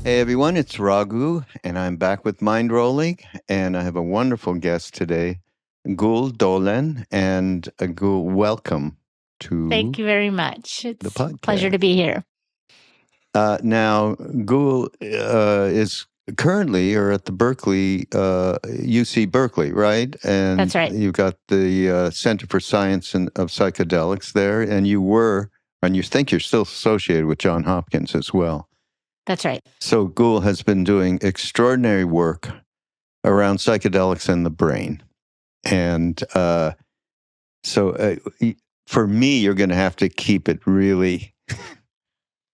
Hey everyone, it's Raghu, and I'm back with Mindrolling, and I have a wonderful guest today, Gül Dölen, and Gül, welcome to Thank you very much. the It's a pleasure to podcast. be here. Now, Gül is currently or at the Berkeley, UC Berkeley, right? And That's right. you've got the Center for Science of Psychedelics there, and you think you're still associated with Johns Hopkins as well. That's right. So Gül has been doing extraordinary work around psychedelics and the brain. And for me, you're going to have to keep it really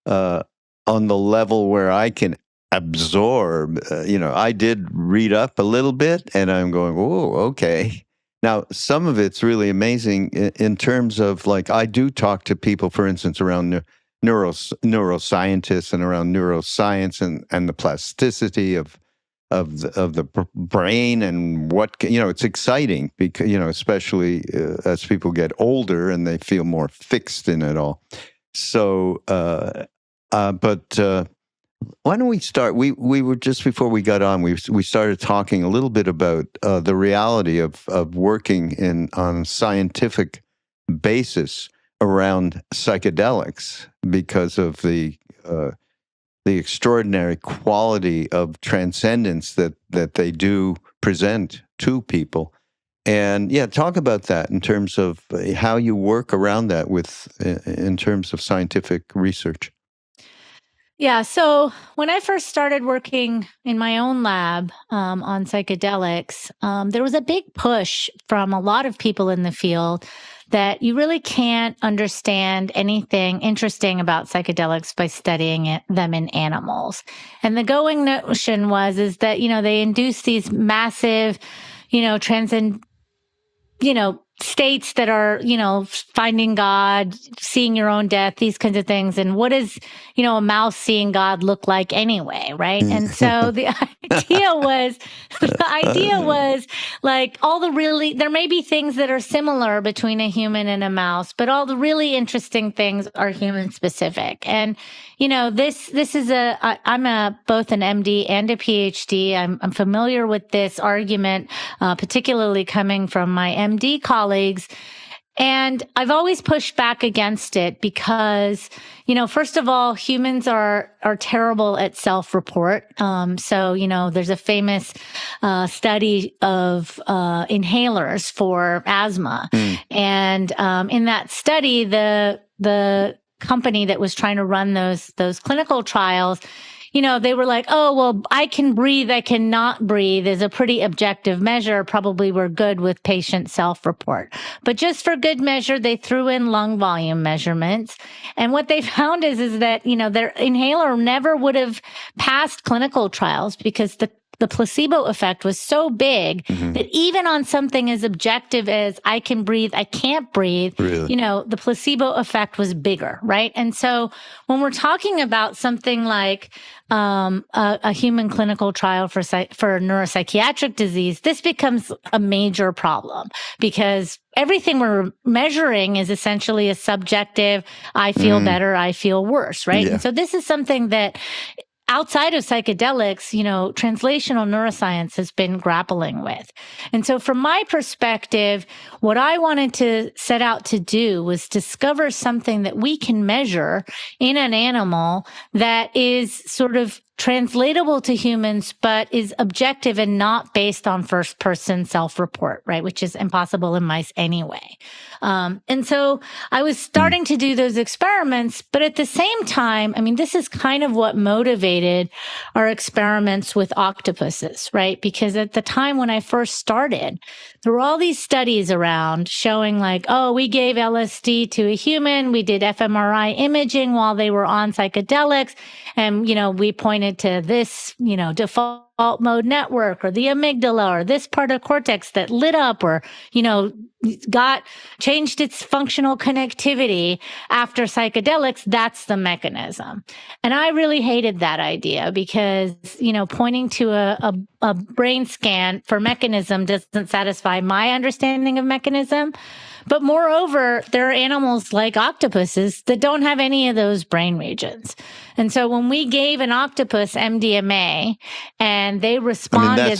on the level where I can absorb. I did read up a little bit, and I'm going, whoa, okay. Now, some of it's really amazing in terms of, like, I do talk to people, for instance, around neuroscientists and around neuroscience and the plasticity of the brain and what, it's exciting because, especially as people get older and they feel more fixed in it all. So, why don't we start? We were just before we got on, we started talking a little bit about the reality of working on a scientific basis around psychedelics because of the extraordinary quality of transcendence that they do present to people. And talk about that in terms of how you work around that in terms of scientific research. Yeah. So when I first started working in my own lab on psychedelics, there was a big push from a lot of people in the field that you really can't understand anything interesting about psychedelics by studying them in animals. And the going notion is that, they induce these massive, states that are, finding God, seeing your own death, these kinds of things. And what does, a mouse seeing God look like anyway, right? And so the idea was like there may be things that are similar between a human and a mouse, but all the really interesting things are human specific. And, this is I'm both an MD and a PhD. I'm familiar with this argument, particularly coming from my MD colleagues. And I've always pushed back against it because, first of all, humans are terrible at self-report. So, there's a famous study of inhalers for asthma. And in that study, the company that was trying to run those clinical trials, they were like, oh, well, I can breathe, I cannot breathe is a pretty objective measure. Probably we're good with patient self-report. But just for good measure, they threw in lung volume measurements. And what they found is that, their inhaler never would have passed clinical trials because the placebo effect was so big that even on something as objective as I can breathe, I can't breathe, really? The placebo effect was bigger, right? And so when we're talking about something like a human clinical trial for neuropsychiatric disease, this becomes a major problem because everything we're measuring is essentially a subjective, I feel better, I feel worse, right? Yeah. And so this is something that outside of psychedelics, translational neuroscience has been grappling with. And so from my perspective, what I wanted to set out to do was discover something that we can measure in an animal that is sort of translatable to humans, but is objective and not based on first person self-report, right? Which is impossible in mice anyway. And so I was starting to do those experiments, but at the same time, this is kind of what motivated our experiments with octopuses, right? Because at the time when I first started, there were all these studies around showing like, oh, we gave LSD to a human. We did fMRI imaging while they were on psychedelics. And, we pointed to this, default mode network or the amygdala or this part of cortex that lit up or, changed its functional connectivity after psychedelics. That's the mechanism. And I really hated that idea because, pointing to a brain scan for mechanism doesn't satisfy my understanding of mechanism. But moreover, there are animals like octopuses that don't have any of those brain regions. And so when we gave an octopus MDMA and they responded,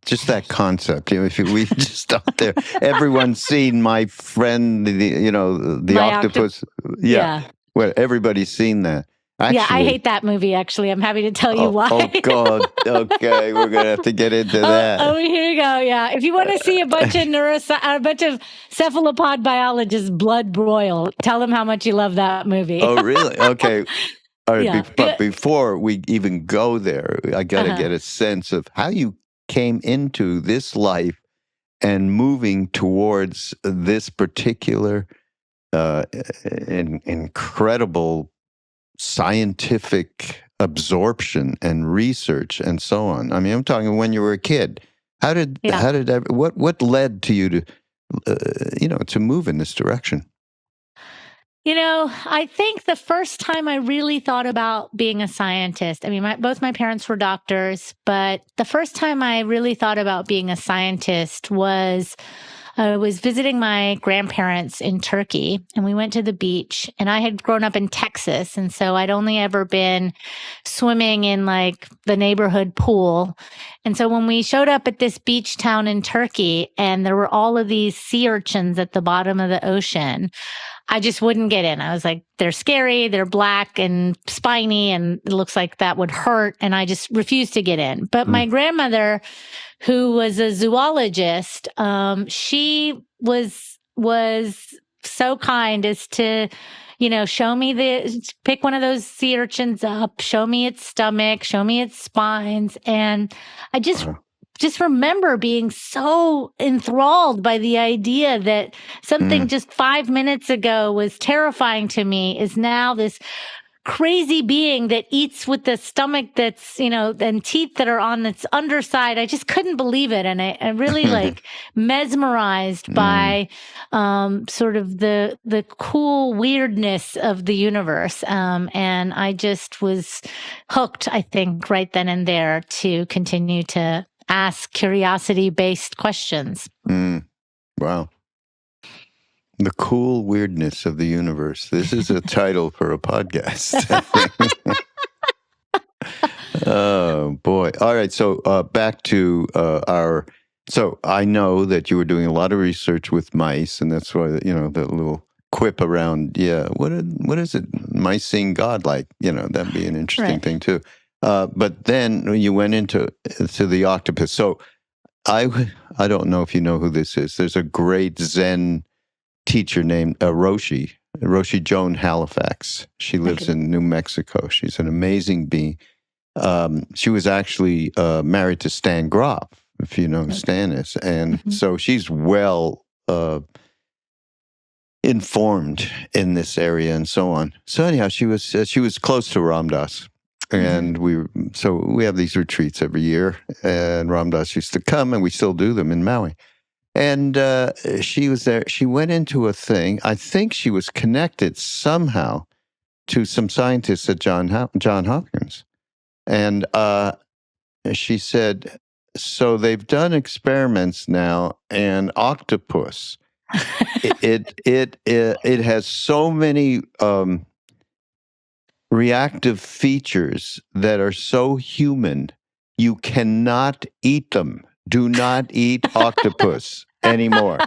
just that concept. If we just stop there, everyone's seen My Friend, the octopus. Yeah. Well, everybody's seen that. Actually, I hate that movie, actually. I'm happy to tell you why. Oh, God. Okay, we're going to have to get into that. Oh, here you go. Yeah. If you want to see a bunch of cephalopod biologists blood broil, tell them how much you love that movie. Oh, really? Okay. All right. But before we even go there, I got to get a sense of how you came into this life and moving towards this particular incredible scientific absorption and research and so on. I mean, I'm talking when you were a kid. What led to you to to move in this direction? I think the first time I really thought about being a scientist, I mean, both my parents were doctors, but the first time I really thought about being a scientist was I was visiting my grandparents in Turkey, and we went to the beach, and I had grown up in Texas. And so I'd only ever been swimming in like the neighborhood pool. And so when we showed up at this beach town in Turkey and there were all of these sea urchins at the bottom of the ocean, I just wouldn't get in. I was like, they're scary, they're black and spiny, and it looks like that would hurt. And I just refused to get in. But my grandmother, who was a zoologist, she was so kind as to, show me pick one of those sea urchins up, show me its stomach, show me its spines. And I just remember being so enthralled by the idea that something just 5 minutes ago was terrifying to me is now this crazy being that eats with the stomach that's, and teeth that are on its underside. I just couldn't believe it. And I really mesmerized by sort of the cool weirdness of the universe. And I just was hooked, I think, right then and there to continue to ask curiosity-based questions. Wow. The cool weirdness of the universe. This is a title for a podcast. Oh, boy. All right. So back to so I know that you were doing a lot of research with mice, and that's why, the little quip around, what is it? Mice seeing God, that'd be an interesting thing too. But then you went into the octopus. So I don't know if you know who this is. There's a great Zen teacher named Roshi Joan Halifax. She lives in New Mexico. She's an amazing being. She was actually married to Stan Grof, if you know who Stan is. And so she's well informed in this area and so on. So anyhow, she was close to Ram Dass. And we have these retreats every year, and Ram Dass used to come, and we still do them in Maui. And she was there. She went into a thing. I think she was connected somehow to some scientists at John Hopkins. And she said, so they've done experiments now, and octopus, it has so many reactive features that are so human, you cannot eat them. Do not eat octopus anymore.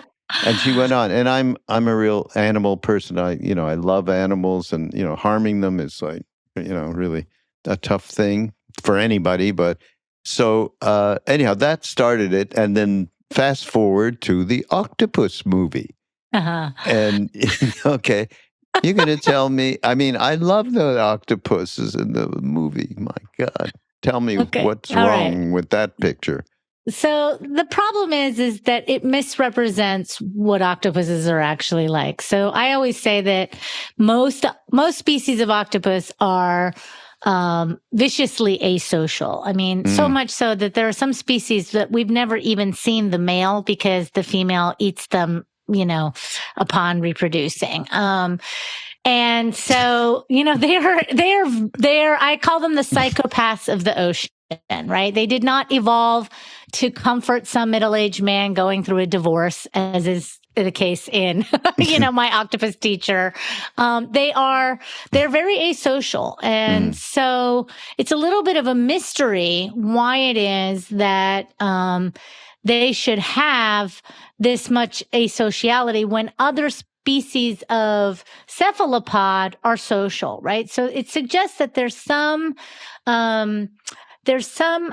And she went on, and I'm a real animal person. I love animals, and harming them is really a tough thing for anybody. But so anyhow, that started it, and then fast forward to the octopus movie. And okay. You're going to tell me, I mean, I love the octopuses in the movie. My God. Tell me what's wrong with that picture. So the problem is that it misrepresents what octopuses are actually like. So I always say that most species of octopus are viciously asocial. I mean, so much so that there are some species that we've never even seen the male because the female eats them, upon reproducing. And so, they're, I call them the psychopaths of the ocean, right? They did not evolve to comfort some middle-aged man going through a divorce, as is the case in, my octopus teacher. They're very asocial. And so it's a little bit of a mystery why it is that, they should have this much asociality when other species of cephalopod are social, right? So it suggests that there's some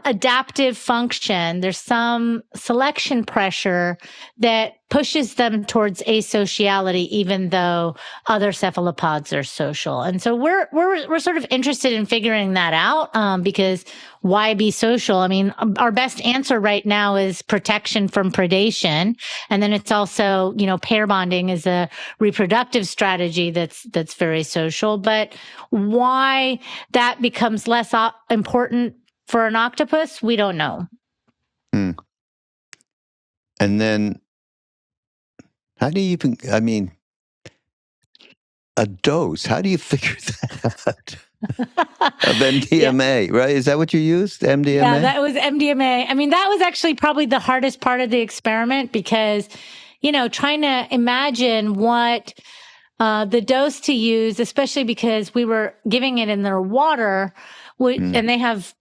adaptive function, there's some selection pressure that pushes them towards asociality, even though other cephalopods are social. And so we're sort of interested in figuring that out, because why be social? I mean, our best answer right now is protection from predation. And then it's also, pair bonding is a reproductive strategy that's very social. But why that becomes less important for an octopus, we don't know. And then, how do you even, a dose, how do you figure that out? Of MDMA, right? Is that what you used? MDMA? Yeah, that was MDMA. I mean, that was actually probably the hardest part of the experiment because, trying to imagine what the dose to use, especially because we were giving it in their water, and they have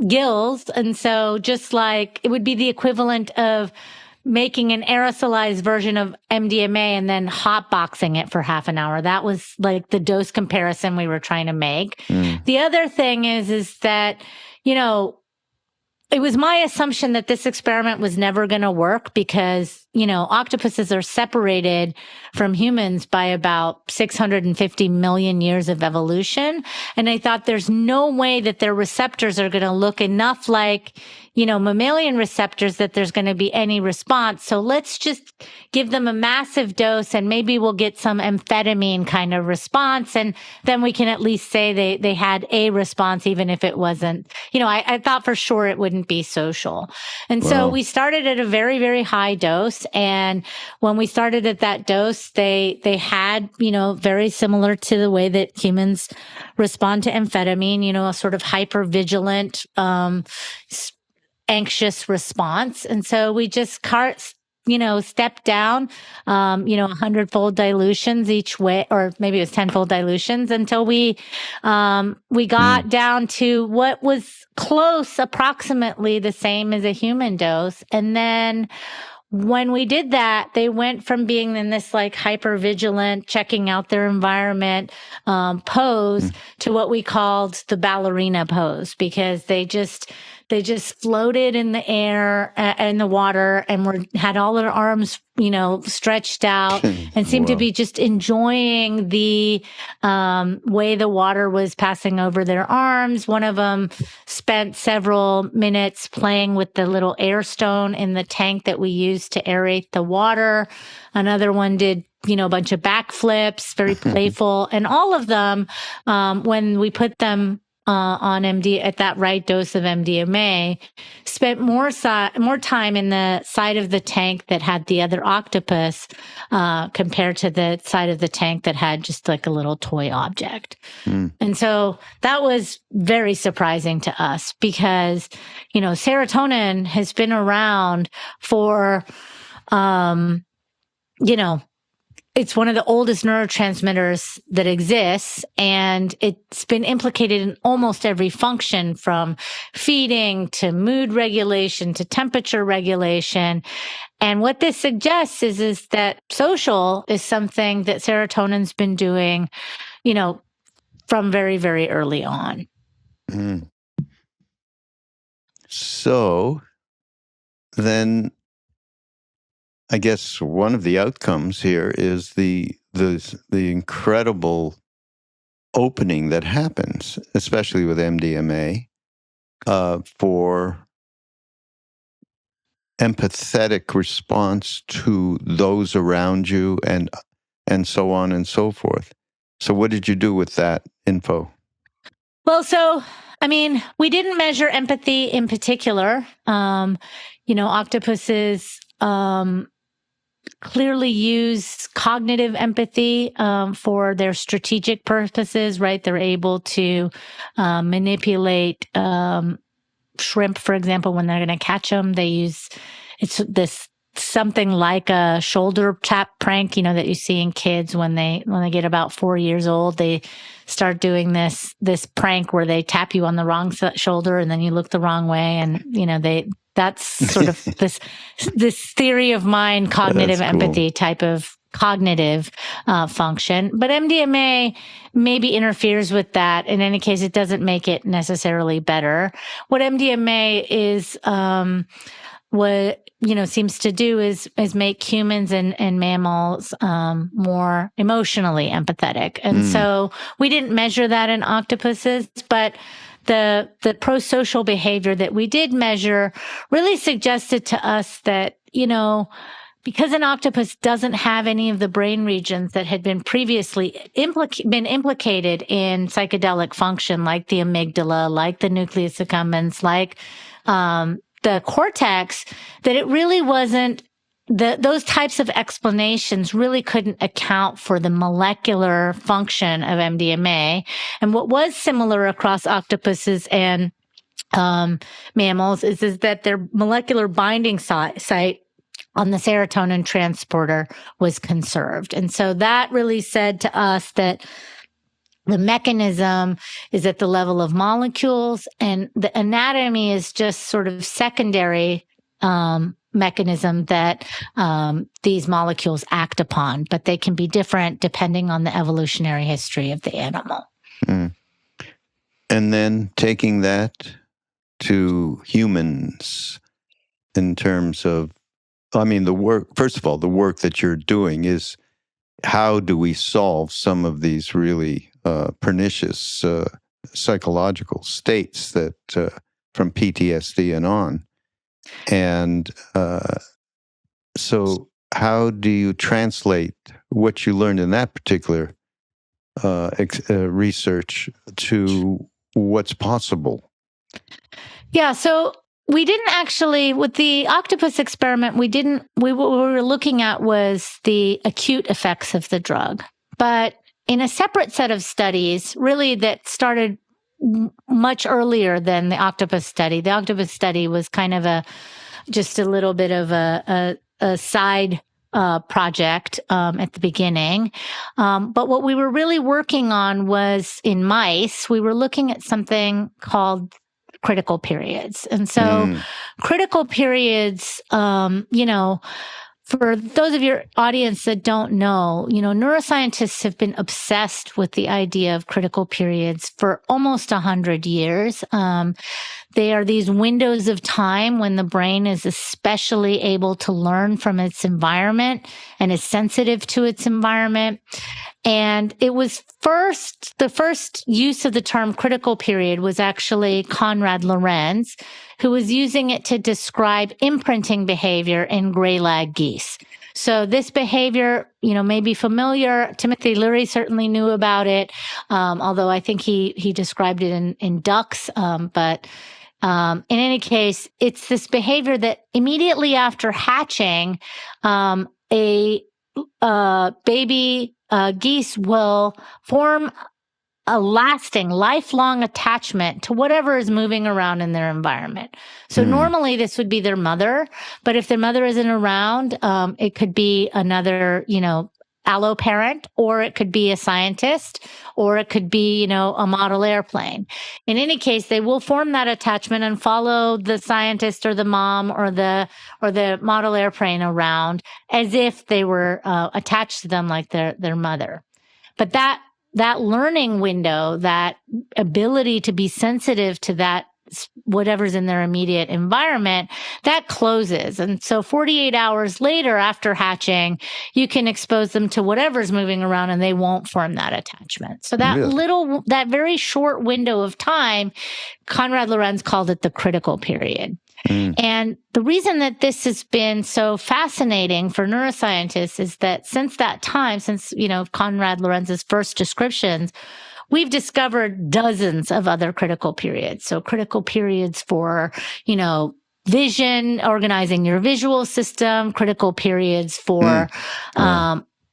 gills. And so just like it would be the equivalent of making an aerosolized version of MDMA and then hotboxing it for half an hour. That was like the dose comparison we were trying to make. The other thing is that, it was my assumption that this experiment was never going to work because, octopuses are separated from humans by about 650 million years of evolution. And I thought there's no way that their receptors are going to look enough like, mammalian receptors that there's going to be any response. So let's just give them a massive dose and maybe we'll get some amphetamine kind of response. And then we can at least say they had a response, even if it wasn't, I thought for sure it wouldn't be social. And so we started at a very, very high dose. And when we started at that dose, they had, very similar to the way that humans respond to amphetamine, a sort of hypervigilant, anxious response. And so we just step down, 100-fold dilutions each way, or maybe it was 10-fold dilutions until we got down to what was close, approximately the same as a human dose. And then when we did that, they went from being in this like hyper-vigilant, checking out their environment pose to what we called the ballerina pose, because they just floated in the air and the water and had all their arms, stretched out and seemed to be just enjoying the way the water was passing over their arms. One of them spent several minutes playing with the little air stone in the tank that we used to aerate the water. Another one did, a bunch of backflips, very playful. And all of them, when we put them on at that right dose of MDMA, spent more time in the side of the tank that had the other octopus compared to the side of the tank that had just like a little toy object. And so that was very surprising to us because, serotonin has been around for, it's one of the oldest neurotransmitters that exists, and it's been implicated in almost every function from feeding to mood regulation to temperature regulation. And what this suggests is that social is something that serotonin's been doing, from very, very early on. So then I guess one of the outcomes here is the incredible opening that happens, especially with MDMA, for empathetic response to those around you and so on and so forth. So what did you do with that info? Well, we didn't measure empathy in particular. Octopuses clearly use cognitive empathy for their strategic purposes, right? They're able to manipulate shrimp, for example, when they're going to catch them. They use this something like a shoulder tap prank, that you see in kids when they get about 4 years old. They start doing this prank where they tap you on the wrong shoulder and then you look the wrong way, and that's sort of this theory of mind, cognitive empathy type of cognitive function. But MDMA maybe interferes with that. In any case, it doesn't make it necessarily better. What MDMA is seems to do is make humans and mammals more emotionally empathetic. And so we didn't measure that in octopuses, but the prosocial behavior that we did measure really suggested to us that, because an octopus doesn't have any of the brain regions that had been previously been implicated in psychedelic function, like the amygdala, like the nucleus accumbens, like the cortex, that it really wasn't those types of explanations really couldn't account for the molecular function of MDMA. And what was similar across octopuses and mammals is that their molecular binding site on the serotonin transporter was conserved. And so that really said to us that the mechanism is at the level of molecules, and the anatomy is just sort of secondary mechanism that these molecules act upon, but they can be different depending on the evolutionary history of the animal. And then taking that to humans in terms of, the work, first of all, the work that you're doing is how do we solve some of these really pernicious psychological states that from PTSD and on. And so how do you translate what you learned in that particular research to what's possible? Yeah, so we didn't actually, with the octopus experiment, what we were looking at was the acute effects of the drug. But in a separate set of studies, really that started much earlier than the octopus study. The octopus study was kind of just a little bit of a side project at the beginning. But what we were really working on was in mice, we were looking at something called critical periods. And so critical periods, for those of your audience that don't know, neuroscientists have been obsessed with the idea of critical periods for almost 100 years. They are these windows of time when the brain is especially able to learn from its environment and is sensitive to its environment. And it was the first use of the term critical period was actually Konrad Lorenz, who was using it to describe imprinting behavior in gray lag geese. So this behavior, may be familiar. Timothy Leary certainly knew about it, although I think he described it in ducks. But in any case, it's this behavior that immediately after hatching, a baby geese will form a lasting, lifelong attachment to whatever is moving around in their environment. So normally this would be their mother, but if their mother isn't around, it could be another, allo parent, or it could be a scientist, or it could be, a model airplane. In any case, they will form that attachment and follow the scientist or the mom or the model airplane around as if they were attached to them like their mother. But that learning window, that ability to be sensitive to that, whatever's in their immediate environment, that closes. And so 48 hours later after hatching, you can expose them to whatever's moving around and they won't form that attachment. So that very short window of time, Konrad Lorenz called it the critical period. And the reason that this has been so fascinating for neuroscientists is that since that time, since, Konrad Lorenz's first descriptions, we've discovered dozens of other critical periods. So critical periods for, vision, organizing your visual system, critical periods for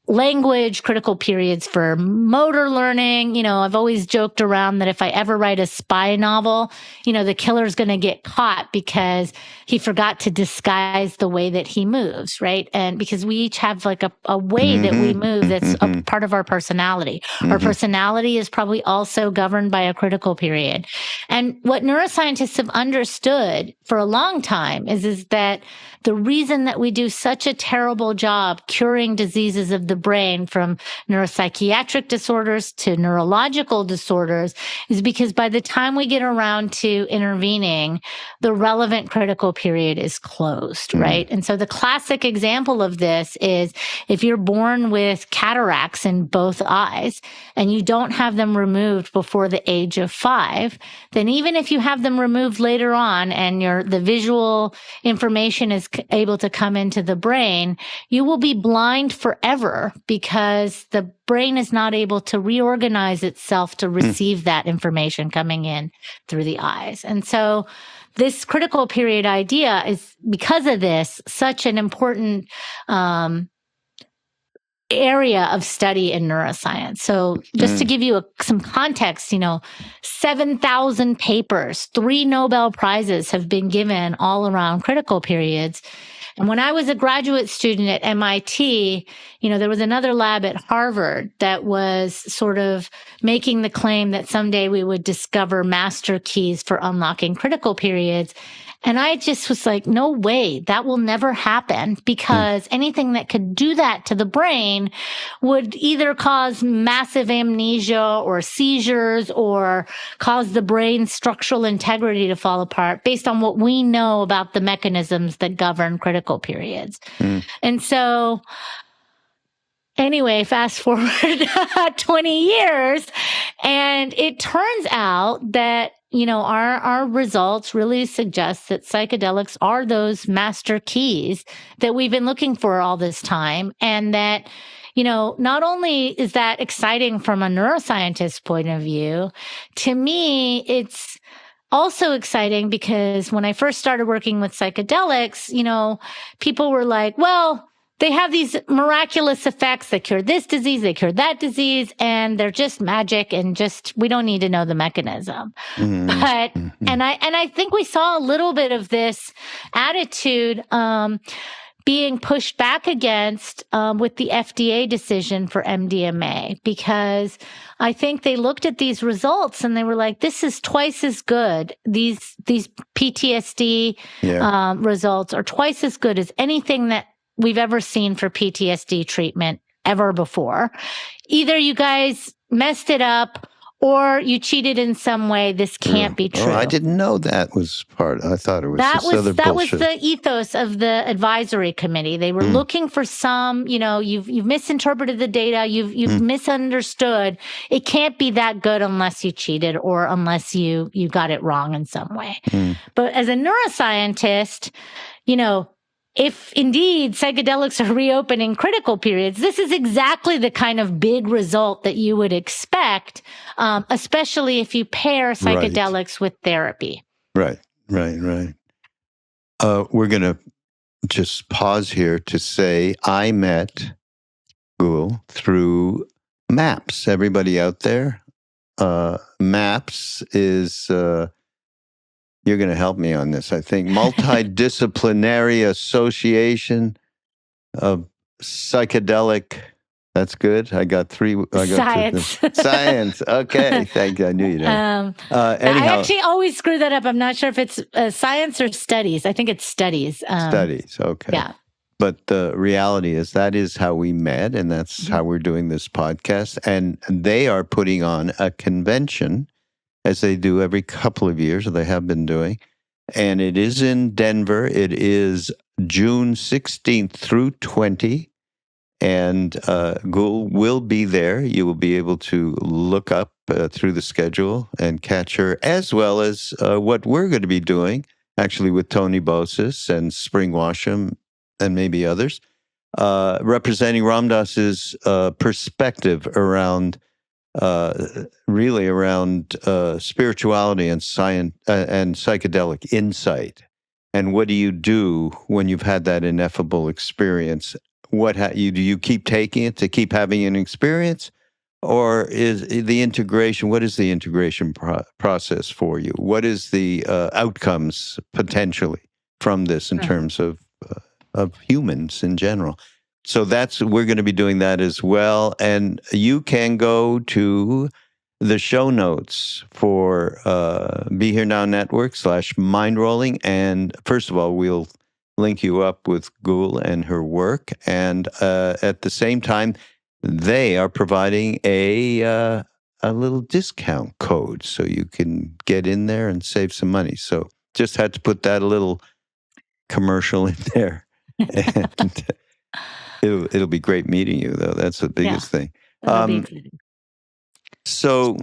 language, critical periods for motor learning. I've always joked around that if I ever write a spy novel, the killer's going to get caught because he forgot to disguise the way that he moves, right? And because we each have like a way that we move that's a part of our personality. Our personality is probably also governed by a critical period. And what neuroscientists have understood for a long time is that the reason that we do such a terrible job curing diseases of the brain, from neuropsychiatric disorders to neurological disorders, is because by the time we get around to intervening, the relevant critical period is closed, right? And so the classic example of this is if you're born with cataracts in both eyes and you don't have them removed before the age of 5, then even if you have them removed later on and the visual information is able to come into the brain, you will be blind forever because the brain is not able to reorganize itself to receive that information coming in through the eyes. And so this critical period idea is, because of this, such an important area of study in neuroscience. So just to give you some context, 7,000 papers, 3 Nobel Prizes have been given all around critical periods. And when I was a graduate student at MIT, there was another lab at Harvard that was sort of making the claim that someday we would discover master keys for unlocking critical periods. And I just was like, no way, that will never happen, because anything that could do that to the brain would either cause massive amnesia or seizures or cause the brain's structural integrity to fall apart based on what we know about the mechanisms that govern critical periods. And so anyway, fast forward 20 years, and it turns out that our results really suggest that psychedelics are those master keys that we've been looking for all this time. And that, not only is that exciting from a neuroscientist point of view, to me, it's also exciting because when I first started working with psychedelics, people were like, well, they have these miraculous effects that cure this disease, they cure that disease, and they're just magic, and we don't need to know the mechanism. But, and I think we saw a little bit of this attitude being pushed back against with the FDA decision for MDMA, because I think they looked at these results and they were like, this is twice as good. These PTSD results are twice as good as anything that we've ever seen for PTSD treatment ever before. Either you guys messed it up or you cheated in some way. This can't be true. Oh, I didn't know that was part. I thought it was that other that bullshit. was the ethos of the advisory committee. They were looking for some, you've misinterpreted the data, you've misunderstood. It can't be that good unless you cheated or unless you got it wrong in some way. But as a neuroscientist, if indeed psychedelics are reopening critical periods, this is exactly the kind of big result that you would expect, especially if you pair psychedelics with therapy. Right. We're going to just pause here to say I met Gül through MAPS. Everybody out there, MAPS is... you're going to help me on this, I think. Multidisciplinary Association of Psychedelic. That's good. I got 3. Science. Science. Okay. Thank you. I knew you did. Anyhow. I actually always screw that up. I'm not sure if it's science or studies. I think it's studies. Studies. Okay. Yeah. But the reality is that is how we met, and that's how we're doing this podcast. And they are putting on a convention, as they do every couple of years, or they have been doing. And it is in Denver. It is June 16th through 20. And Gül will be there. You will be able to look up through the schedule and catch her, as well as what we're going to be doing, actually with Tony Bosis and Spring Washam and maybe others, representing Ramdas's perspective around really around spirituality and science and psychedelic insight. And what do you do when you've had that ineffable experience? do you keep taking it to keep having an experience, or is the integration? What is the integration process for you? What is the outcomes potentially from this in terms of humans in general? So we're going to be doing that as well, and you can go to the show notes for Be Here Now Network /Mindrolling, and first of all, we'll link you up with Gül and her work, and at the same time, they are providing a little discount code so you can get in there and save some money. So just had to put that little commercial in there, and it'll be great meeting you, though. That's the biggest thing. So.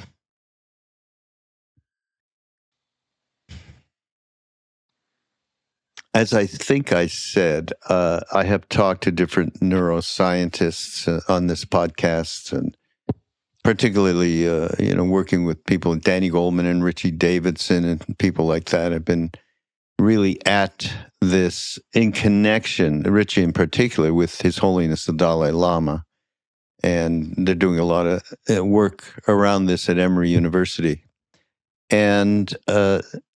As I think I said, I have talked to different neuroscientists on this podcast, and particularly, working with people, Danny Goleman and Richie Davidson and people like that have been really at this in connection, Richie in particular, with His Holiness the Dalai Lama. And they're doing a lot of work around this at Emory University. And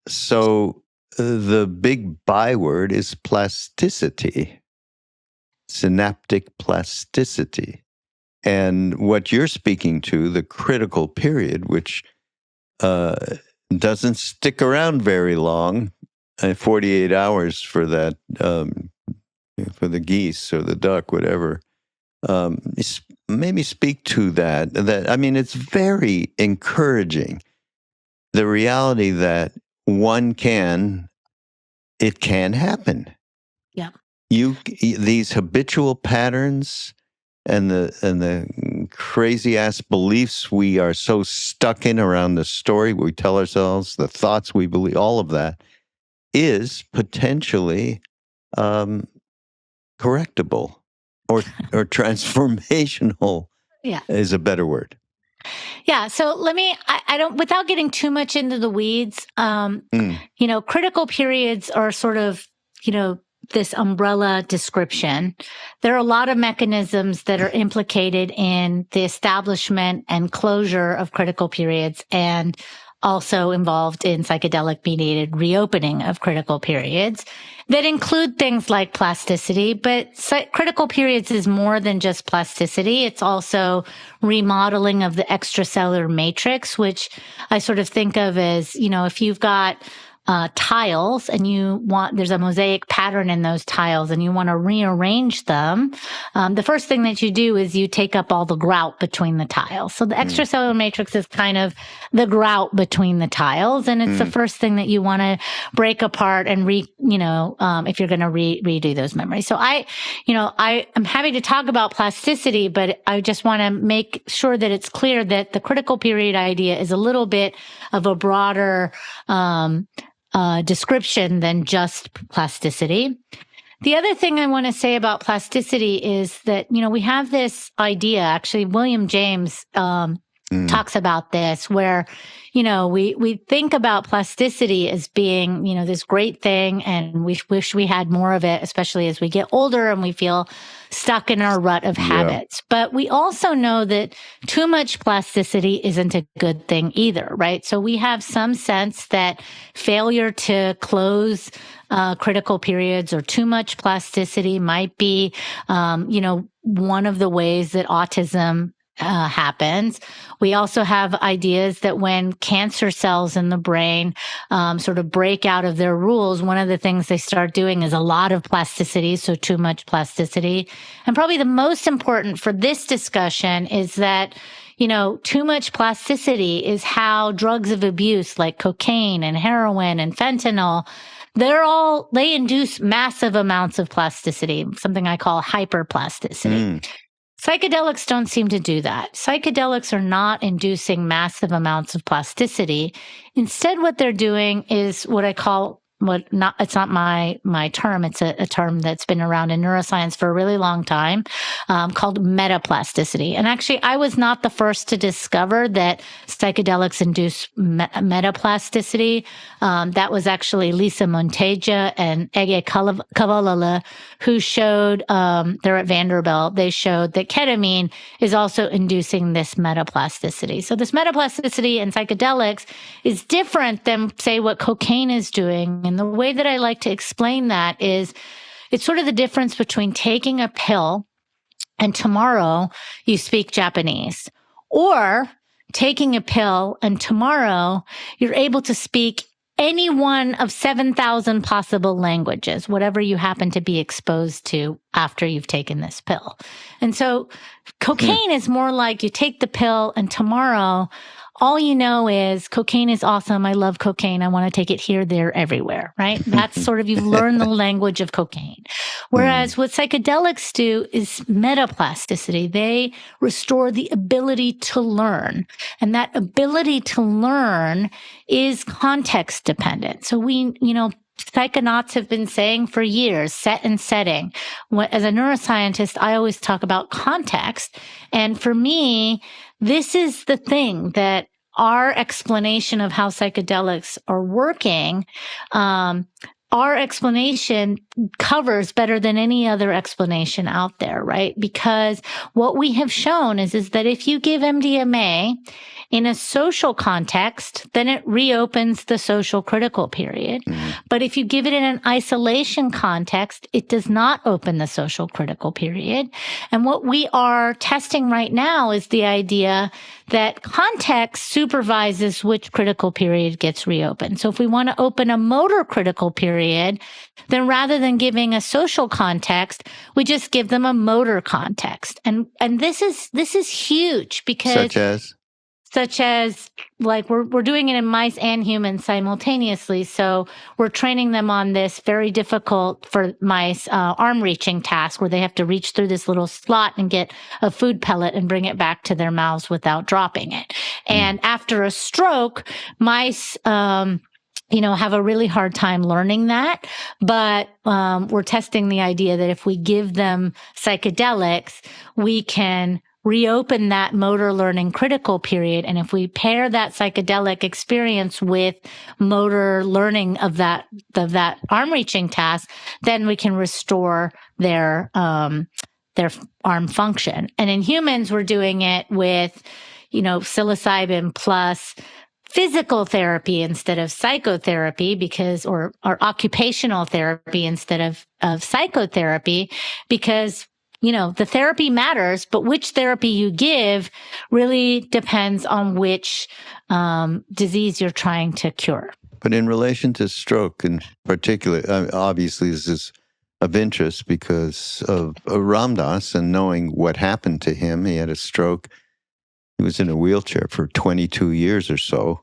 so the big byword is plasticity, synaptic plasticity. And what you're speaking to, the critical period, which doesn't stick around very long, 48 hours for that, for the geese or the duck, whatever. Maybe speak to that. I mean, it's very encouraging. The reality that it can happen. Yeah. These habitual patterns and the crazy ass beliefs we are so stuck in around the story we tell ourselves, the thoughts we believe, all of that is potentially correctable or transformational. Yeah. Is a better word. Yeah. So I don't, without getting too much into the weeds, critical periods are sort of, this umbrella description. There are a lot of mechanisms that are implicated in the establishment and closure of critical periods, and also involved in psychedelic mediated reopening of critical periods that include things like plasticity. But critical periods is more than just plasticity. It's also remodeling of the extracellular matrix, which I sort of think of as, if you've got tiles and there's a mosaic pattern in those tiles and you want to rearrange them, the first thing that you do is you take up all the grout between the tiles. So the extracellular matrix is kind of the grout between the tiles, and it's the first thing that you want to break apart and if you're going to redo those memories. So I'm happy to talk about plasticity, but I just want to make sure that it's clear that the critical period idea is a little bit of a broader description than just plasticity. The other thing I want to say about plasticity is that, we have this idea, actually, William James talks about this, where, we think about plasticity as being, this great thing, and we wish we had more of it, especially as we get older and we feel stuck in our rut of habits. But we also know that too much plasticity isn't a good thing either, right? So we have some sense that failure to close critical periods or too much plasticity might be, one of the ways that autism happens. We also have ideas that when cancer cells in the brain sort of break out of their rules, one of the things they start doing is a lot of plasticity, so too much plasticity. And probably the most important for this discussion is that, too much plasticity is how drugs of abuse like cocaine and heroin and fentanyl, they induce massive amounts of plasticity, something I call hyperplasticity. Psychedelics don't seem to do that. Psychedelics are not inducing massive amounts of plasticity. Instead, what they're doing is what I call it's not my term. It's a term that's been around in neuroscience for a really long time, called metaplasticity. And actually, I was not the first to discover that psychedelics induce metaplasticity. That was actually Lisa Monteja and Ege Kavalala, who showed, they're at Vanderbilt, they showed that ketamine is also inducing this metaplasticity. So this metaplasticity in psychedelics is different than, say, what cocaine is doing. And the way that I like to explain that is it's sort of the difference between taking a pill and tomorrow you speak Japanese, or taking a pill and tomorrow you're able to speak any one of 7,000 possible languages, whatever you happen to be exposed to after you've taken this pill. And so cocaine is more like you take the pill and tomorrow all you know is cocaine is awesome. I love cocaine. I want to take it here, there, everywhere, right? That's sort of, you've learned the language of cocaine. Whereas what psychedelics do is metaplasticity. They restore the ability to learn. And that ability to learn is context dependent. So psychonauts have been saying for years, set and setting. As a neuroscientist, I always talk about context. And for me, this is the thing that our explanation of how psychedelics are working, our explanation covers better than any other explanation out there, right? Because what we have shown is that if you give MDMA in a social context, then it reopens the social critical period. But if you give it in an isolation context, it does not open the social critical period. And what we are testing right now is the idea that context supervises which critical period gets reopened. So if we want to open a motor critical period, then rather than giving a social context, we just give them a motor context. And this is huge because such as like we're doing it in mice and humans simultaneously. So we're training them on this very difficult for mice arm reaching task where they have to reach through this little slot and get a food pellet and bring it back to their mouths without dropping it. And after a stroke, mice have a really hard time learning that. But we're testing the idea that if we give them psychedelics, we can reopen that motor learning critical period. And if we pair that psychedelic experience with motor learning of that arm reaching task, then we can restore their arm function. And in humans, we're doing it with, psilocybin plus physical therapy instead of psychotherapy or occupational therapy instead of psychotherapy because the therapy matters, but which therapy you give really depends on which disease you're trying to cure. But in relation to stroke in particular, obviously this is of interest because of Ram Dass and knowing what happened to him. He had a stroke. He was in a wheelchair for 22 years or so.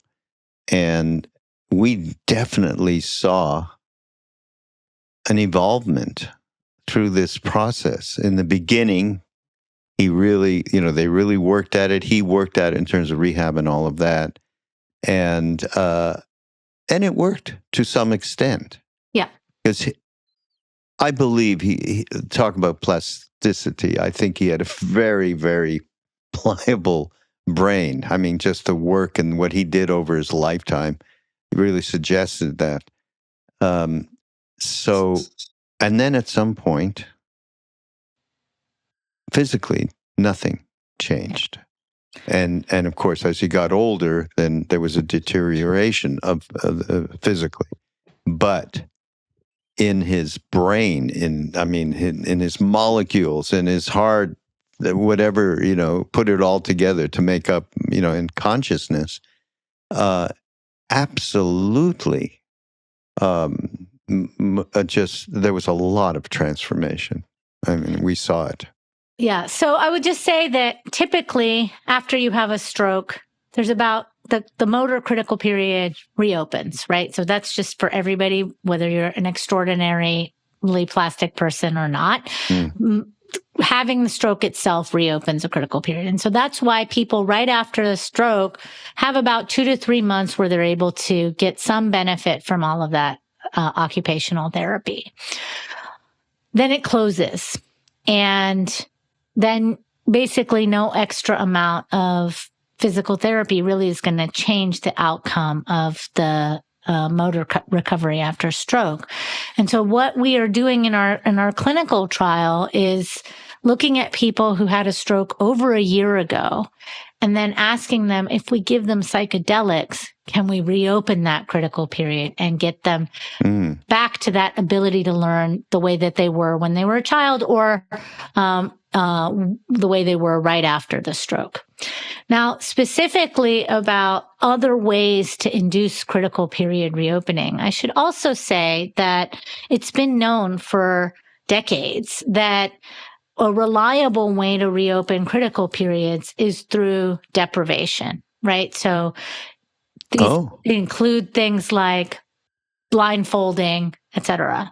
And we definitely saw an evolvement through this process. In the beginning, he really, they really worked at it. He worked at it in terms of rehab and all of that. And it worked to some extent. Yeah. Because I believe he talk about plasticity. I think he had a very, very pliable brain. I mean, just the work and what he did over his lifetime really suggested that. And then at some point, physically, nothing changed. And of course, as he got older, then there was a deterioration of physically. But in his brain, in his molecules, in his heart, whatever, put it all together to make up, in consciousness, absolutely, there was a lot of transformation. I mean, we saw it. Yeah. So I would just say that typically after you have a stroke, there's about the motor critical period reopens, right? So that's just for everybody, whether you're an extraordinarily plastic person or not. Having the stroke itself reopens a critical period. And so that's why people right after the stroke have about 2 to 3 months where they're able to get some benefit from all of that occupational therapy. Then it closes. And then basically no extra amount of physical therapy really is going to change the outcome of the motor recovery after stroke. And so what we are doing in our clinical trial is looking at people who had a stroke over a year ago and then asking them, if we give them psychedelics, can we reopen that critical period and get them back to that ability to learn the way that they were when they were a child, or the way they were right after the stroke. Now, specifically about other ways to induce critical period reopening, I should also say that it's been known for decades that a reliable way to reopen critical periods is through deprivation, right? So these include things like blindfolding, etc.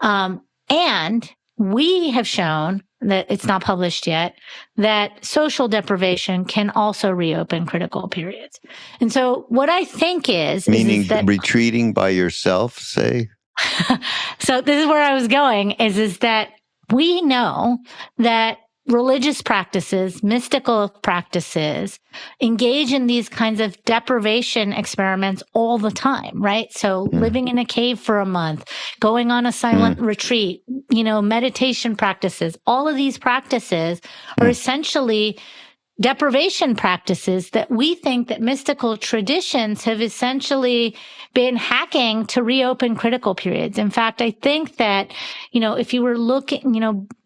And we have shown that it's not published yet, that social deprivation can also reopen critical periods. And so what I think is that retreating by yourself, say? So this is where I was going, is that we know that religious practices, mystical practices, engage in these kinds of deprivation experiments all the time, right? So living in a cave for a month, going on a silent retreat, meditation practices, all of these practices are essentially deprivation practices that we think that mystical traditions have essentially been hacking to reopen critical periods. In fact, I think that, if you were looking,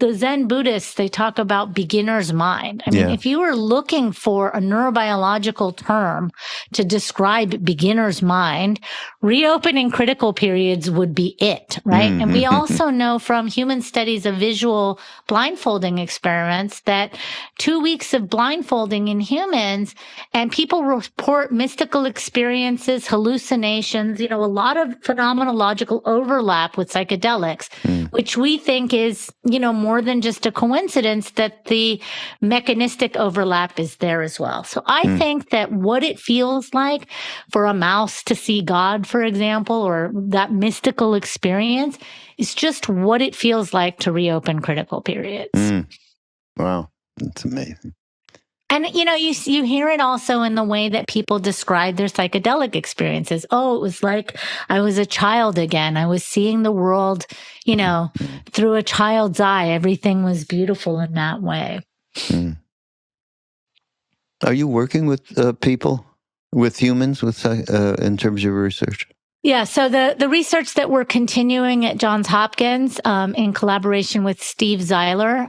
the Zen Buddhists, they talk about beginner's mind. I mean, if you were looking for a neurobiological term to describe beginner's mind, reopening critical periods would be it, right? And we also know from human studies of visual blindfolding experiments that 2 weeks of blindfolding in humans, and people report mystical experiences, hallucinations, a lot of phenomenological overlap with psychedelics, which we think is, more than just a coincidence, that the mechanistic overlap is there as well. So I think that what it feels like for a mouse to see God, for example, or that mystical experience is just what it feels like to reopen critical periods. Wow. That's amazing. And, you hear it also in the way that people describe their psychedelic experiences. Oh, it was like I was a child again. I was seeing the world, through a child's eye. Everything was beautiful in that way. Are you working with people, with humans, in terms of your research? Yeah, so the research that we're continuing at Johns Hopkins in collaboration with Steve Zeiler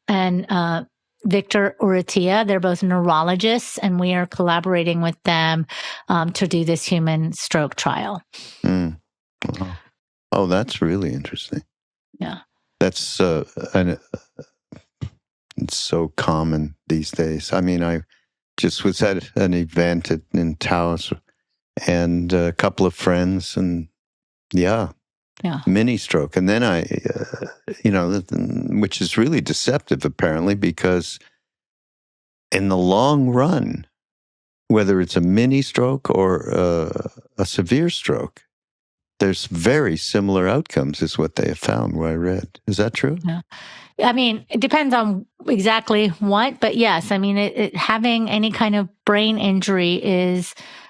and Victor Urrutia, they're both neurologists, and we are collaborating with them to do this human stroke trial. Wow. Oh, that's really interesting. Yeah. That's it's so common these days. I mean, I just was at an event in Taos and a couple of friends, and mini stroke. And then which is really deceptive apparently, because in the long run, whether it's a mini stroke or a severe stroke, there's very similar outcomes is what they have found, what I read. Is that true? Yeah. I mean, it depends on exactly what, but yes, I mean, having any kind of brain injury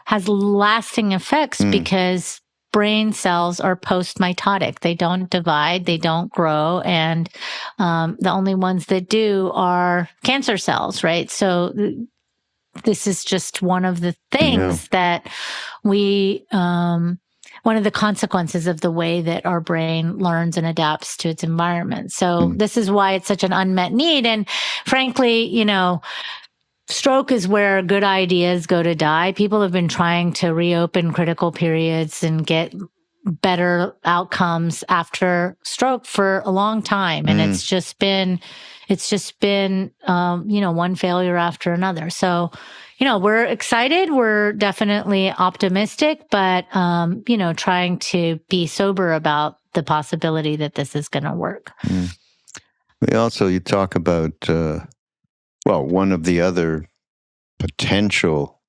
has lasting effects because brain cells are post-mitotic. They don't divide, they don't grow, and the only ones that do are cancer cells, right? So this is just one of the things that one of the consequences of the way that our brain learns and adapts to its environment. So this is why it's such an unmet need. And frankly, stroke is where good ideas go to die. People have been trying to reopen critical periods and get better outcomes after stroke for a long time. And it's just been, one failure after another. So, we're excited. We're definitely optimistic, but, trying to be sober about the possibility that this is going to work. You talk about, one of the other potential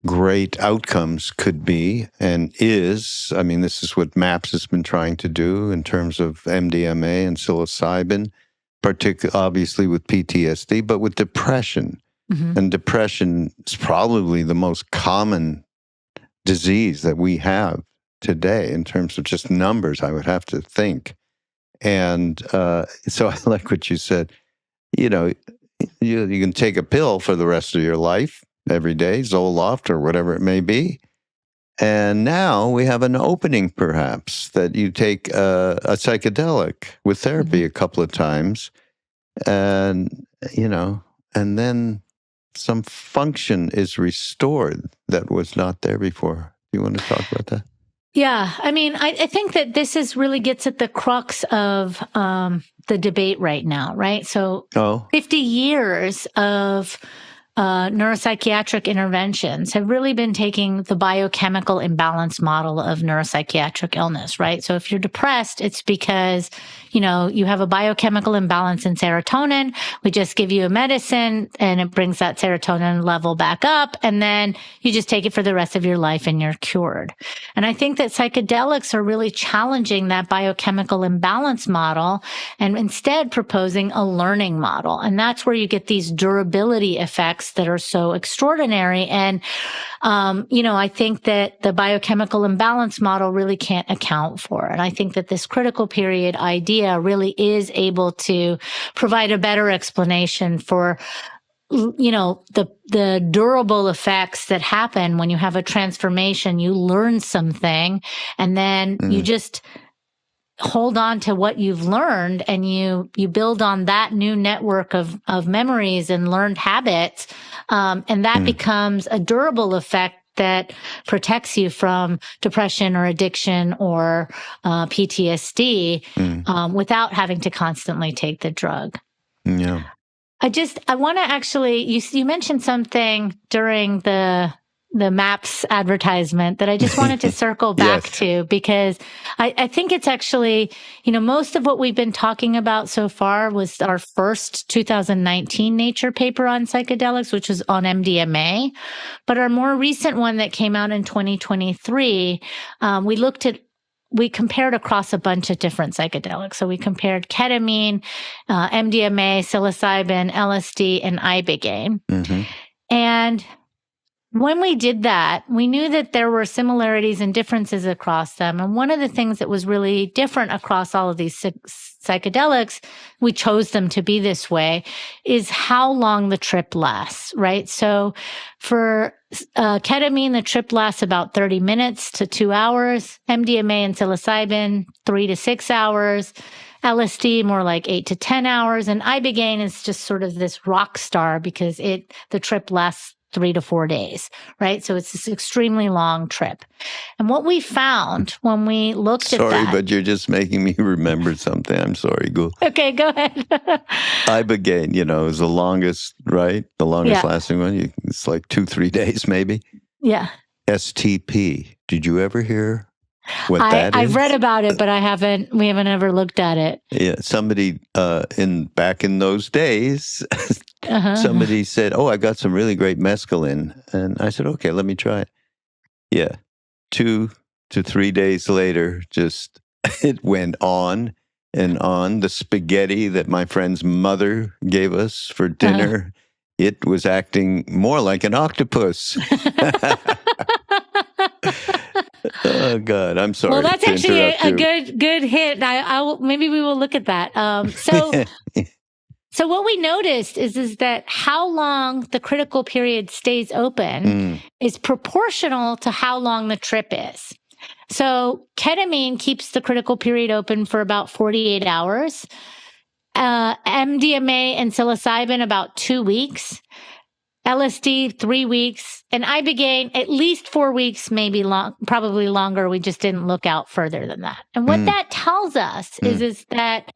great outcomes could be and is. I mean, this is what MAPS has been trying to do in terms of MDMA and psilocybin, particularly obviously with PTSD, but with depression. Mm-hmm. And depression is probably the most common disease that we have today in terms of just numbers, I would have to think. And so I like what you said. You know, you can take a pill for the rest of your life every day, Zoloft or whatever it may be. And now we have an opening, perhaps, that you take a psychedelic with therapy a couple of times, and, you know, and then some function is restored that was not there before. Do you want to talk about that? Yeah. I mean, I think that this is really gets at the crux of the debate right now, right? So 50 years of neuropsychiatric interventions have really been taking the biochemical imbalance model of neuropsychiatric illness, right? So if you're depressed, it's because, you know, you have a biochemical imbalance in serotonin. We just give you a medicine and it brings that serotonin level back up. And then you just take it for the rest of your life and you're cured. And I think that psychedelics are really challenging that biochemical imbalance model and instead proposing a learning model. And that's where you get these durability effects that are so extraordinary. And, you know, I think that the biochemical imbalance model really can't account for it. I think that this critical period idea really is able to provide a better explanation for, you know, the durable effects that happen when you have a transformation. You learn something and then you just hold on to what you've learned and you build on that new network of memories and learned habits. And that becomes a durable effect that protects you from depression or addiction or PTSD without having to constantly take the drug. Yeah. I want to actually, you mentioned something during the MAPS advertisement that I just wanted to circle back to, because I think it's actually, you know, most of what we've been talking about so far was our first 2019 Nature paper on psychedelics, which was on MDMA. But our more recent one that came out in 2023, we compared across a bunch of different psychedelics. So we compared ketamine, MDMA, psilocybin, LSD, and ibogaine. And when we did that, we knew that there were similarities and differences across them. And one of the things that was really different across all of these psychedelics, we chose them to be this way, is how long the trip lasts, right? So for ketamine, the trip lasts about 30 minutes to 2 hours. MDMA and psilocybin, 3 to 6 hours. LSD, more like 8 to 10 hours. And ibogaine is just sort of this rock star because the trip lasts 3 to 4 days, right? So it's this extremely long trip. And what we found when we looked at that... Sorry, but you're just making me remember something. I'm sorry, Gül. Okay, go ahead. Ibogaine, you know, is the longest, right? The longest lasting one. It's like 2-3 days, maybe. Yeah. STP. Did you ever hear what that is? I've read about it, but we haven't ever looked at it. Yeah, somebody back in those days, somebody said, "Oh, I got some really great mescaline," and I said, "Okay, let me try it." Yeah, 2 to 3 days later, just it went on and on. The spaghetti that my friend's mother gave us for dinner, it was acting more like an octopus. Oh God, I'm sorry. Well, that's actually a good hit. Maybe we will look at that. So what we noticed is that how long the critical period stays open is proportional to how long the trip is. So ketamine keeps the critical period open for about 48 hours. MDMA and psilocybin about 2 weeks. LSD, 3 weeks, and ibogaine, at least 4 weeks, maybe probably longer. We just didn't look out further than that. And what that tells us is that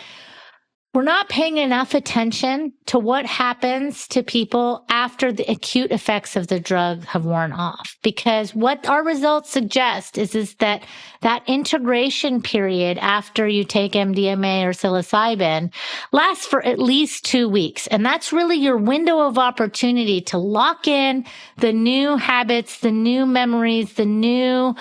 we're not paying enough attention to what happens to people after the acute effects of the drug have worn off. Because what our results suggest is that integration period after you take MDMA or psilocybin lasts for at least 2 weeks. And that's really your window of opportunity to lock in the new habits, the new memories, the new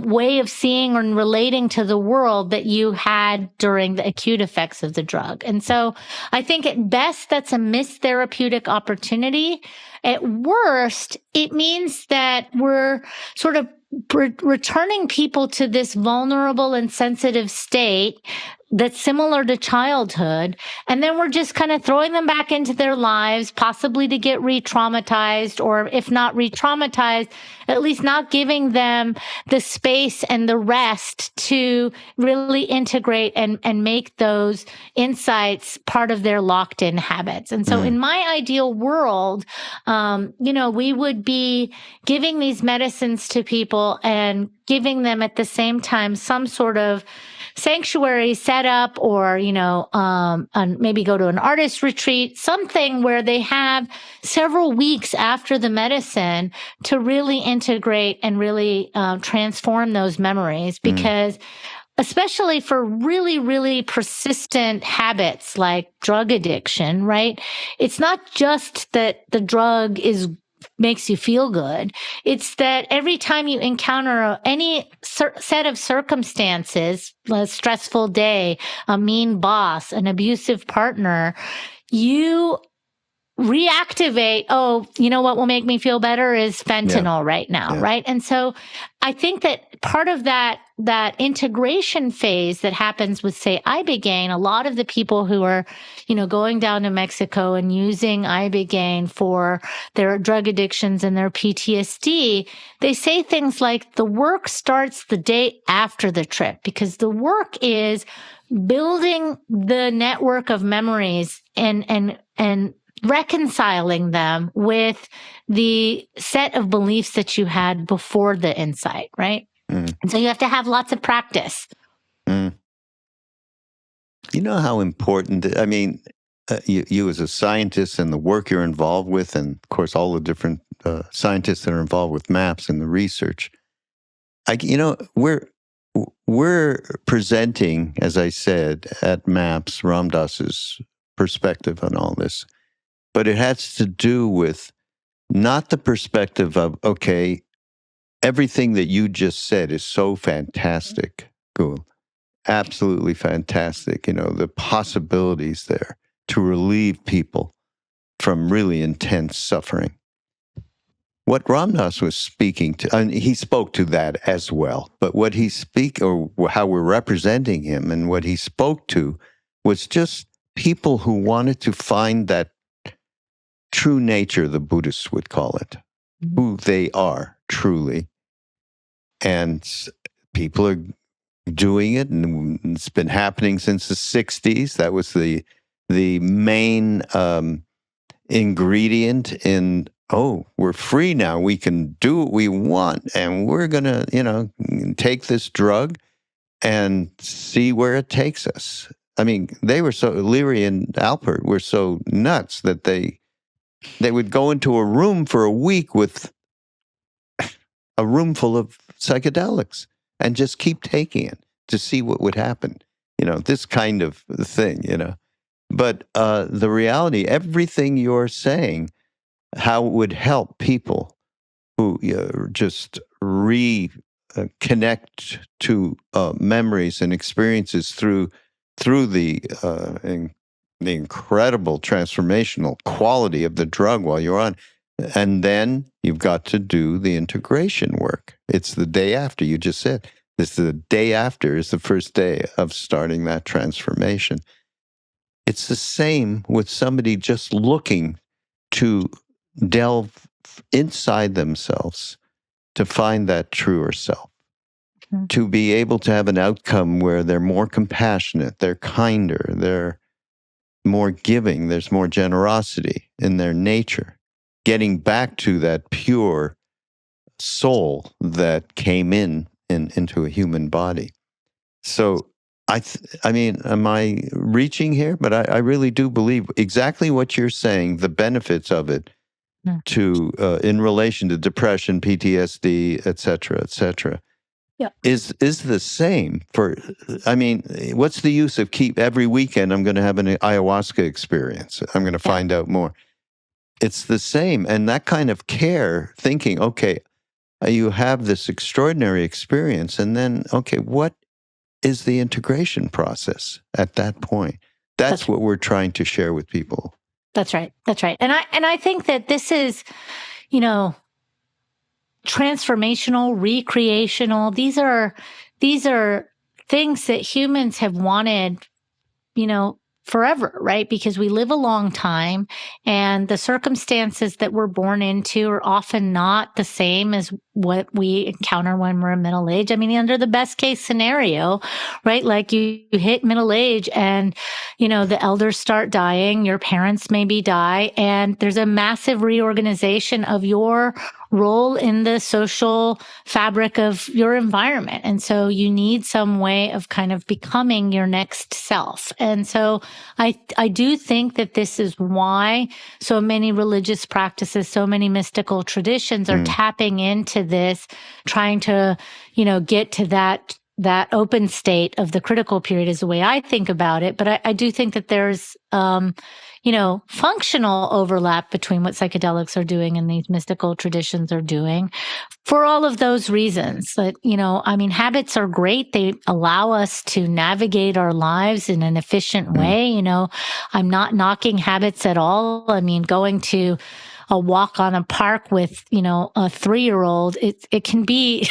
way of seeing and relating to the world that you had during the acute effects of the drug. And so I think at best, that's a missed therapeutic opportunity. At worst, it means that we're sort of returning people to this vulnerable and sensitive state that's similar to childhood. And then we're just kind of throwing them back into their lives, possibly to get re-traumatized, or if not re-traumatized, at least not giving them the space and the rest to really integrate and make those insights part of their locked in habits. And so in my ideal world, we would be giving these medicines to people and giving them at the same time some sort of sanctuary setup, or, maybe go to an artist retreat, something where they have several weeks after the medicine to really integrate and really transform those memories. Because especially for really, really persistent habits like drug addiction, right? It's not just that the drug makes you feel good. It's that every time you encounter any set of circumstances, a stressful day, a mean boss, an abusive partner, you reactivate, you know what will make me feel better is fentanyl right now, right? And so I think that part of that integration phase that happens with, say, ibogaine, a lot of the people who are, going down to Mexico and using ibogaine for their drug addictions and their PTSD, they say things like the work starts the day after the trip, because the work is building the network of memories and reconciling them with the set of beliefs that you had before the insight, right? And so you have to have lots of practice. You know how important, you as a scientist and the work you're involved with, and of course all the different scientists that are involved with MAPS and the research, we're presenting, as I said, at MAPS, Ram Dass's perspective on all this. But it has to do with not the perspective of, okay, everything that you just said is so fantastic, Gül. Absolutely fantastic. The possibilities there to relieve people from really intense suffering. What Ram Dass was speaking to, and he spoke to that as well, but what he or how we're representing him and what he spoke to was just people who wanted to find that true nature, the Buddhists would call it, who they are truly. And people are doing it, and it's been happening since the 60s. That was the main ingredient in, we're free now. We can do what we want, and we're going to, take this drug and see where it takes us. I mean, Leary and Alpert were so nuts that they would go into a room for a week with a room full of psychedelics and just keep taking it to see what would happen. This kind of thing, But the reality, everything you're saying, how it would help people who just reconnect to memories and experiences through the incredible transformational quality of the drug while you're on. And then you've got to do the integration work. It's the day after, you just said. The day after is the first day of starting that transformation. It's the same with somebody just looking to delve inside themselves to find that truer self, to be able to have an outcome where they're more compassionate, they're kinder, they're more giving, there's more generosity in their nature, getting back to that pure soul that came into a human body. So I mean, am I reaching here? But I really do believe exactly what you're saying, the benefits of it to in relation to depression, PTSD, et cetera, is the same for, I mean, what's the use of every weekend I'm going to have an ayahuasca experience. I'm going to find out more. It's the same. And that kind of care, thinking, okay, you have this extraordinary experience, and then, okay, what is the integration process at that point? That's what we're trying to share with people. That's right. That's right. And I think that this is, transformational, recreational. These are things that humans have wanted, forever, right? Because we live a long time, and the circumstances that we're born into are often not the same as what we encounter when we're middle age. I mean, under the best case scenario, right? Like you hit middle age and, the elders start dying, your parents maybe die, and there's a massive reorganization of your role in the social fabric of your environment. And so you need some way of kind of becoming your next self. And so I do think that this is why so many religious practices, so many mystical traditions are tapping into this, trying to, get to that open state of the critical period is the way I think about it. But I do think that there's, functional overlap between what psychedelics are doing and these mystical traditions are doing for all of those reasons. That, habits are great. They allow us to navigate our lives in an efficient way. I'm not knocking habits at all. I mean, going to a walk on a park with, a 3-year-old, it can be,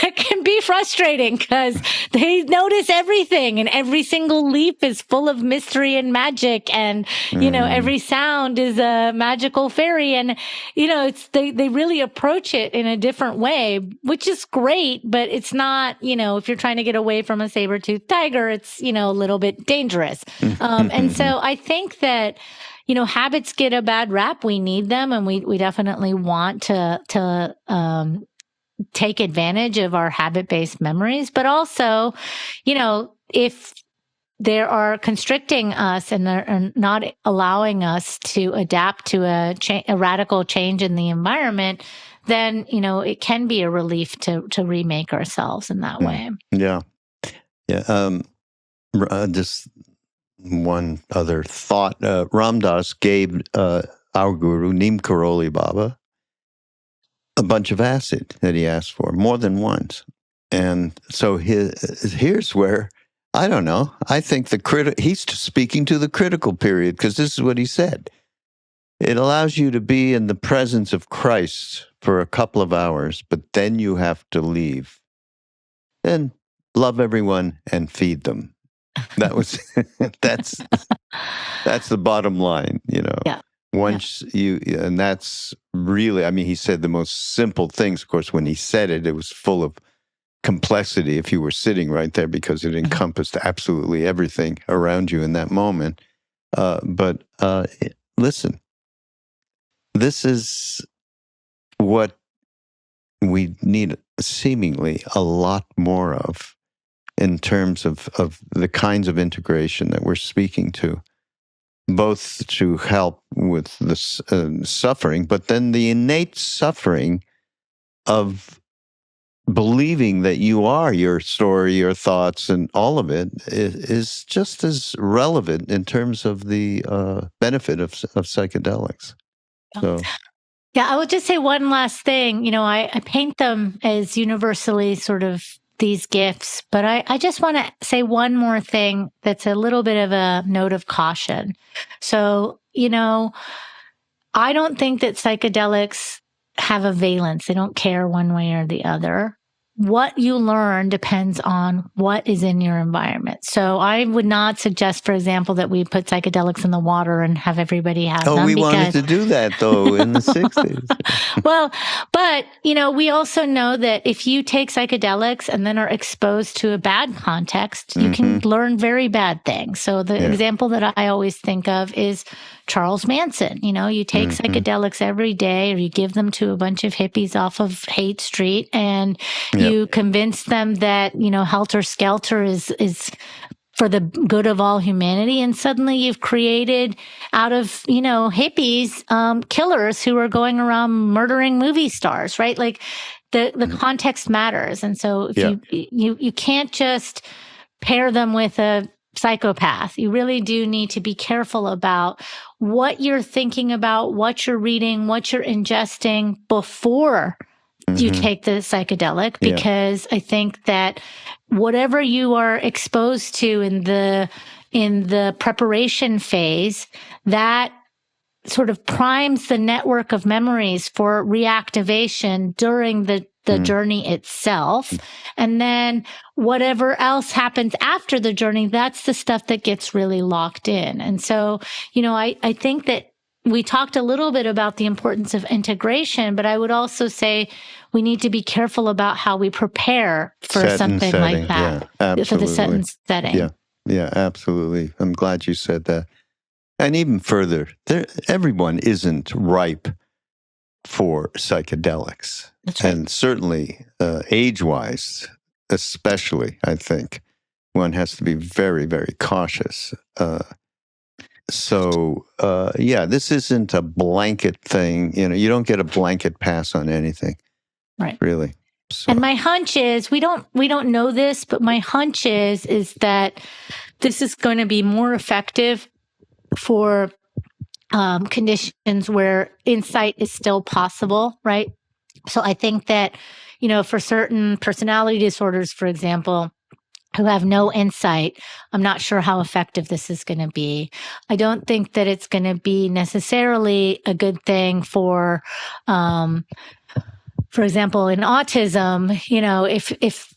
it can be frustrating because they notice everything, and every single leaf is full of mystery and magic. And, every sound is a magical fairy. And, they really approach it in a different way, which is great, but it's not, if you're trying to get away from a saber-toothed tiger, it's, a little bit dangerous. And so I think that, habits get a bad rap. We need them, and we definitely want to take advantage of our habit-based memories. But also, if they are constricting us and are not allowing us to adapt to a radical change in the environment, then, it can be a relief to remake ourselves in that way. Yeah. Yeah. Just one other thought. Ram Dass gave our guru, Neem Karoli Baba, a bunch of acid that he asked for more than once. And so here's where, I don't know, I think he's speaking to the critical period, because this is what he said. It allows you to be in the presence of Christ for a couple of hours, but then you have to leave. Then love everyone and feed them. That was that's the bottom line, Yeah. Once and that's really, I mean, he said the most simple things. Of course, when he said it, it was full of complexity if you were sitting right there, because it encompassed absolutely everything around you in that moment. But listen, this is what we need seemingly a lot more of, in terms of the kinds of integration that we're speaking to, both to help with the suffering, but then the innate suffering of believing that you are your story, your thoughts, and all of it is just as relevant in terms of the benefit of psychedelics. So. Yeah, I would just say one last thing. I paint them as universally sort of these gifts, but I just want to say one more thing that's a little bit of a note of caution. So, I don't think that psychedelics have a valence. They don't care one way or the other. What you learn depends on what is in your environment. So I would not suggest, for example, that we put psychedelics in the water and have everybody have them. Oh, we wanted to do that, though, in the 60s. Well, but, we also know that if you take psychedelics and then are exposed to a bad context, you can learn very bad things. So the example that I always think of is Charles Manson. You take psychedelics every day, or you give them to a bunch of hippies off of Haight Street, and you convince them that, helter skelter is for the good of all humanity. And suddenly you've created out of, hippies, killers who are going around murdering movie stars, right? Like the context matters. And so if you can't just pair them with a psychopath. You really do need to be careful about what you're thinking about, what you're reading, what you're ingesting before you take the psychedelic, because I think that whatever you are exposed to in the preparation phase, that sort of primes the network of memories for reactivation during the journey itself. And then whatever else happens after the journey, that's the stuff that gets really locked in. And so, I think that we talked a little bit about the importance of integration, but I would also say we need to be careful about how we prepare for something like that, for the set and setting. Yeah, absolutely. I'm glad you said that. And even further, everyone isn't ripe for psychedelics. That's right. And certainly age-wise, especially, I think, one has to be very, very cautious. This isn't a blanket thing. You don't get a blanket pass on anything. Right. Really. So. And my hunch is, we don't know this, but my hunch is that this is going to be more effective for conditions where insight is still possible, right? So I think that, for certain personality disorders, for example, who have no insight, I'm not sure how effective this is going to be. I don't think that it's going to be necessarily a good thing for example, in autism, if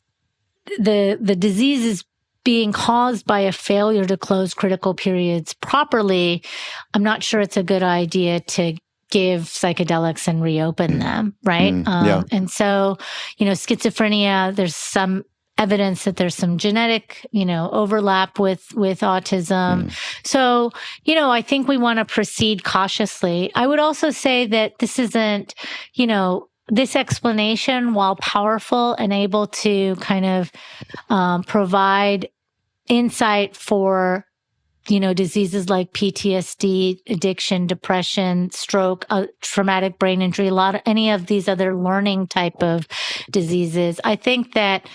the disease is being caused by a failure to close critical periods properly, I'm not sure it's a good idea to give psychedelics and reopen them, right? And so, schizophrenia, there's some evidence that there's some genetic, overlap with autism. So, I think we want to proceed cautiously. I would also say that this isn't, this explanation, while powerful and able to kind of provide insight for, diseases like PTSD, addiction, depression, stroke, traumatic brain injury, any of these other learning type of diseases. I think that,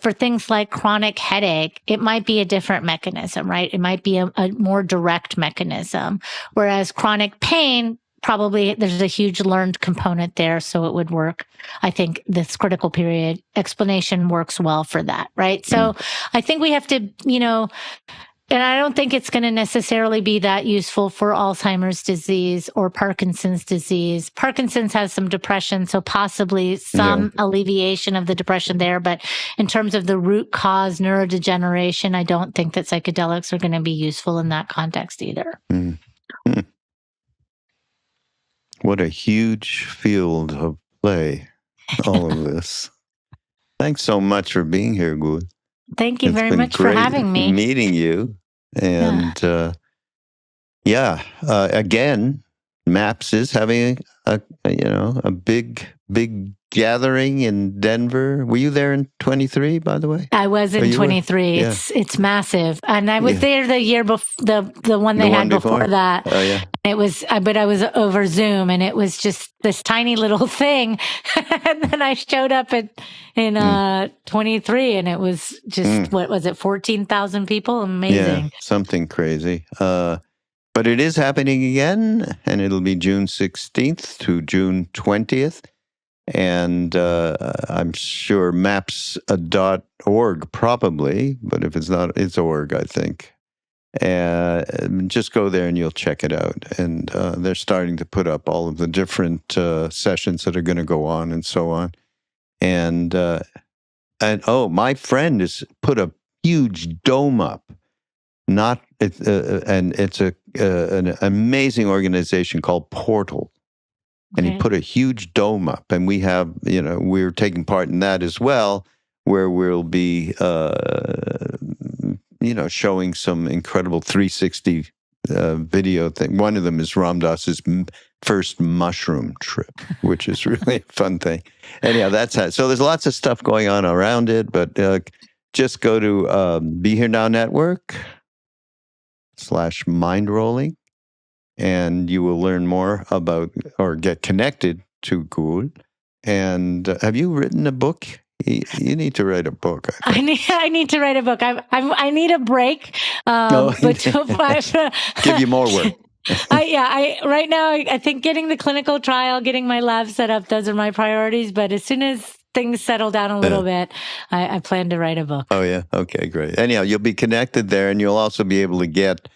for things like chronic headache, it might be a different mechanism, right? It might be a more direct mechanism, whereas chronic pain, probably there's a huge learned component there, so it would work. I think this critical period explanation works well for that, right? So I think we have to, and I don't think it's going to necessarily be that useful for Alzheimer's disease or Parkinson's disease. Parkinson's has some depression, so possibly some alleviation of the depression there. But in terms of the root cause neurodegeneration, I don't think that psychedelics are going to be useful in that context either. What a huge field of play, all of this. Thanks so much for being here, Gül. Thank you very much for having me. Meeting you. And again, MAPS is having a big gathering in Denver. Were you there in 23, by the way? I was in 23. It's massive, and I was there the year before the one they had before that. Oh yeah. It was, but I was over Zoom, and it was just this tiny little thing. And then I showed up in 23, and it was just what was it, 14,000 people? Amazing. Yeah, something crazy. But it is happening again, and it'll be June 16th to June 20th. And I'm sure maps.org probably, but if it's not, it's org, I think. Just go there and you'll check it out. And they're starting to put up all of the different sessions that are going to go on and so on. And my friend has put a huge dome up. And it's an amazing organization called Portal. And he put a huge dome up, and we have, we're taking part in that as well, where we'll be, showing some incredible 360 video thing. One of them is Ram Dass's first mushroom trip, which is really a fun thing. Anyhow, that's how. So there's lots of stuff going on around it, but just go to Be Here Now Network /Mindrolling, and you will learn more about or get connected to Gül. And have you written a book? You need to write a book. I need to write a book. I need a break. But give you more work. Right now, I think getting the clinical trial, getting my lab set up, those are my priorities. But as soon as things settle down a little bit, I plan to write a book. Oh, yeah. Okay, great. Anyhow, you'll be connected there, and you'll also be able to get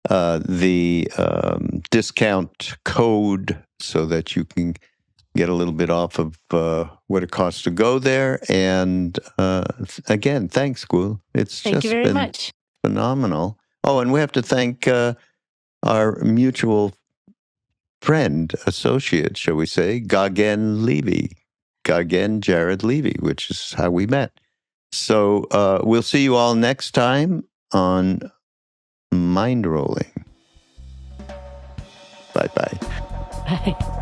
the discount code so that you can get a little bit off of what it costs to go there. And again, thanks, Gül. Thank you very much. Phenomenal. Oh, and we have to thank our mutual friend, associate, shall we say, Gagan Jared Levy, which is how we met. So we'll see you all next time on Mindrolling. Bye-bye. Bye.